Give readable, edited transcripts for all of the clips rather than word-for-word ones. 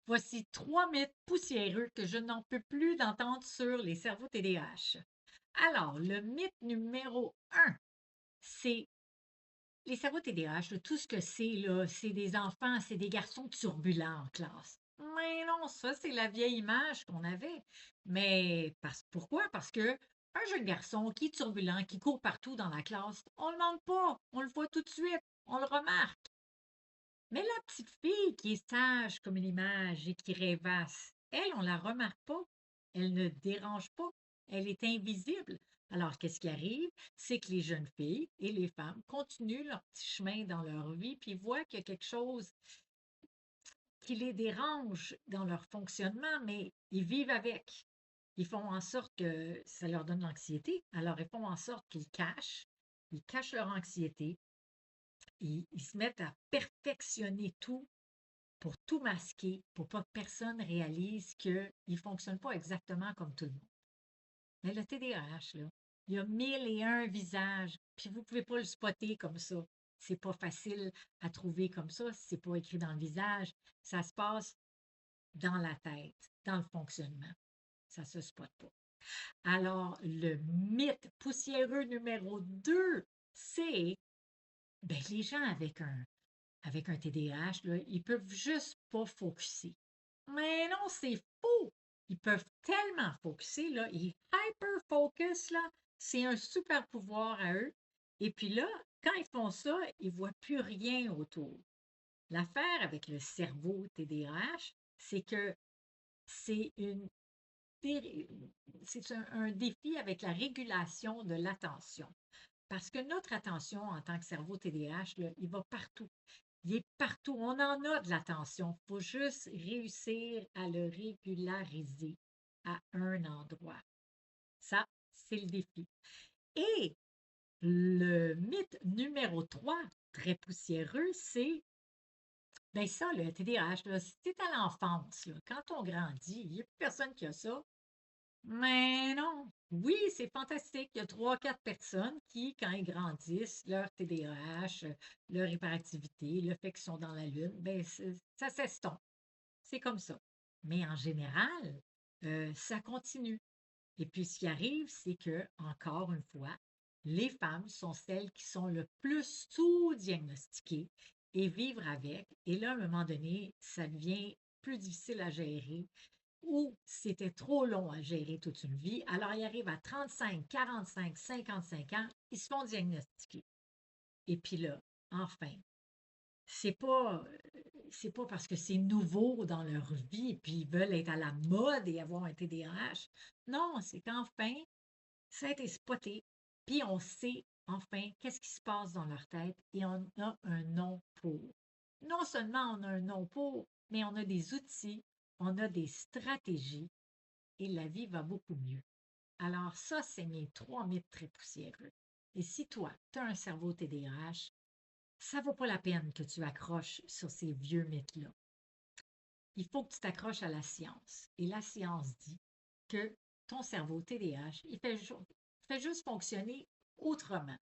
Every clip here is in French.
Voici 3 mythes poussiéreux que je n'en peux plus d'entendre sur les cerveaux TDAH. Alors, le mythe numéro 1, c'est les cerveaux TDAH, là, tout ce que c'est, là, c'est des enfants, c'est des garçons turbulents en classe. Mais non, ça, c'est la vieille image qu'on avait. Mais pourquoi? Parce que un jeune garçon qui est turbulent, qui court partout dans la classe, on le demande pas, on le voit tout de suite, on le remarque. Mais la petite fille qui est sage comme une image et qui rêvasse, elle, on la remarque pas. Elle ne dérange pas. Elle est invisible. Alors, qu'est-ce qui arrive? C'est que les jeunes filles et les femmes continuent leur petit chemin dans leur vie, puis voient qu'il y a quelque chose qui les dérange dans leur fonctionnement, mais ils vivent avec. Ils font en sorte que ça leur donne l'anxiété. Alors, ils font en sorte ils cachent leur anxiété, ils se mettent à perfectionner tout pour tout masquer, pour pas que personne réalise qu'ils ne fonctionnent pas exactement comme tout le monde. Mais le TDAH, là, il y a 1001 visages, puis vous ne pouvez pas le spotter comme ça. C'est pas facile à trouver comme ça, c'est pas écrit dans le visage. Ça se passe dans la tête, dans le fonctionnement. Ça se spotte pas. Alors, le mythe poussiéreux numéro 2, c'est les gens avec un TDAH, là, ils peuvent juste pas focuser. Mais non, c'est faux! Ils peuvent tellement focuser, là, ils hyper-focus, là, c'est un super pouvoir à eux. Et puis là, quand ils font ça, ils voient plus rien autour. L'affaire avec le cerveau TDAH, c'est que c'est une c'est un défi avec la régulation de l'attention. Parce que notre attention en tant que cerveau TDAH, là, il va partout. Il est partout. On en a de l'attention. Il faut juste réussir à le régulariser à un endroit. Ça, c'est le défi. Et le mythe numéro 3, très poussiéreux, c'est ça, le TDAH, là, si tu à l'enfance, là, quand on grandit, il n'y a plus personne qui a ça. Mais non. Oui, c'est fantastique. Il y a 3, 4 personnes qui, quand ils grandissent, leur TDAH, leur hyperactivité, le fait qu'ils sont dans la lune, ça s'estompe. C'est comme ça. Mais en général, ça continue. Et puis, ce qui arrive, c'est que, encore une fois, les femmes sont celles qui sont le plus sous-diagnostiquées et vivre avec. Et là, à un moment donné, ça devient plus difficile à gérer ou c'était trop long à gérer toute une vie. Alors, ils arrivent à 35, 45, 55 ans, ils se font diagnostiquer. Et puis là, enfin, c'est pas, c'est pas parce que c'est nouveau dans leur vie, puis ils veulent être à la mode et avoir un TDAH. Non, c'est qu'enfin, ça a été spoté, puis on sait enfin qu'est-ce qui se passe dans leur tête et on a un nom pour. Non seulement on a un nom pour, mais on a des outils, on a des stratégies et la vie va beaucoup mieux. Alors ça, c'est mes 3 mythes très poussiéreux. Et si toi, tu as un cerveau TDAH, ça vaut pas la peine que tu accroches sur ces vieux mythes-là. Il faut que tu t'accroches à la science. Et la science dit que ton cerveau TDAH, fait juste fonctionner autrement.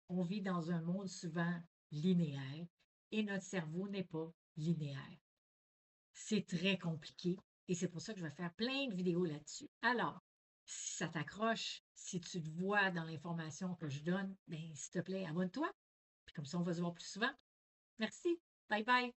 On vit dans un monde souvent linéaire et notre cerveau n'est pas linéaire. C'est très compliqué et c'est pour ça que je vais faire plein de vidéos là-dessus. Alors, si ça t'accroche, si tu te vois dans l'information que je donne, s'il te plaît, abonne-toi. Puis comme ça, on va se voir plus souvent. Merci. Bye bye.